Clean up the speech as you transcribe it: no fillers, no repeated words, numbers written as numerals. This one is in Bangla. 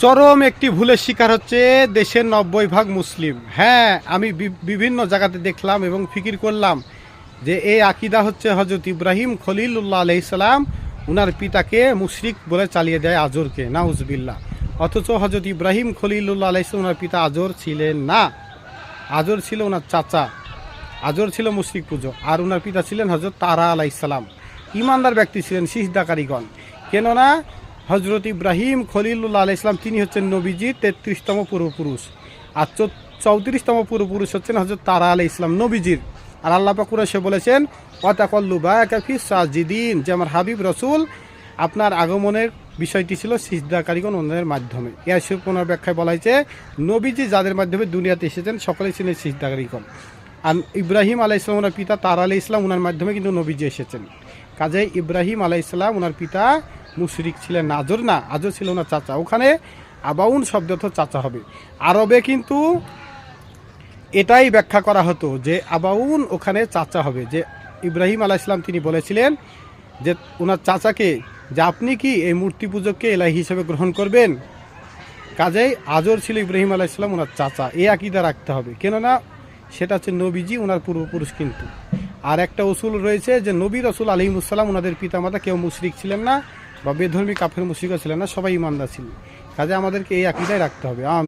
চরম একটি ভুলের শিকার হচ্ছে দেশের 90% মুসলিম। হ্যাঁ, আমি বিভিন্ন জায়গাতে দেখলাম এবং ফিকির করলাম যে এই আকিদা হচ্ছে হজরত ইব্রাহিম খলিলুল্লাহ আলাইহিসসালাম উনার পিতাকে মুশরিক বলে চালিয়ে দেয় আজরকে, নাউজুবিল্লাহ। অথচ হজরত ইব্রাহিম খলিলুল্লাহ আলাইহিসসালাম উনার পিতা আজর ছিলেন না। আজর ছিল ওনার চাচা। আজর ছিল মুশরিক পূজক, আর ওনার পিতা ছিলেন হজরত তারা আলাইহিসসালাম। ইমানদার ব্যক্তি ছিলেন, সিজদাকারীগণ। কেননা হজরত ইব্রাহিম খলিলুল্লাহ আলাইহিসসালাম তিনি হচ্ছেন নবীজির 33তম পূর্বপুরুষ, আর 34তম পূর্বপুরুষ হচ্ছেন হজরত তারা আলাইহিসসালাম নবীজির। আর আল্লাহ পাক কুরআনে বলেছেন ওয়াতাকাল্লুবাকা ফিস সাজিদিন, যে আমার হাবিব রসুল আপনার আগমনের বিষয়টি ছিল সিজদাকারীগণ ওনাদের মাধ্যমে। এর পুনর ব্যাখ্যায় বলা হয়েছে নবীজি যাদের মাধ্যমে দুনিয়াতে এসেছেন সকলেই ছিলেন সিজদাকারীগণ। আর ইব্রাহিম আলাইহিসসালাম ওনার পিতা তারা আলাইহিসসালাম ওনার মাধ্যমে কিন্তু নবীজি এসেছেন। কাজে ইব্রাহিম আলাইহিসসালাম ওনার পিতা মুশরিক ছিলেন না, আজর না, আজর ছিল ওনার চাচা। ওখানে আবাউন শব্দ তো চাচা হবে। আরবে কিন্তু এটাই ব্যাখ্যা করা হতো যে আবাউন ওখানে চাচা হবে, যে ইব্রাহিম আলাইহিসসালাম তিনি বলেছিলেন যে ওনার চাচাকে যে আপনি কি এই মূর্তি পূজককে এলাহি হিসেবে গ্রহণ করবেন। কাজেই আজর ছিল ইব্রাহিম আলাইহিসসালাম ওনার চাচা, এই আকীদা রাখতে হবে। কেননা সেটা হচ্ছে নবীজি ওনার পূর্বপুরুষ। কিন্তু আর একটা উসুল রয়েছে যে নবী রসুল আলাইহিমুসসালাম ওনাদের পিতামাতা কেউ মুশরিক ছিলেন না বা বেধর্মী কাফের মুশরিকও ছিলেন না, সবাই ইমানদার ছিলেন। কাজে আমাদেরকে এই আকীদাই রাখতে হবে।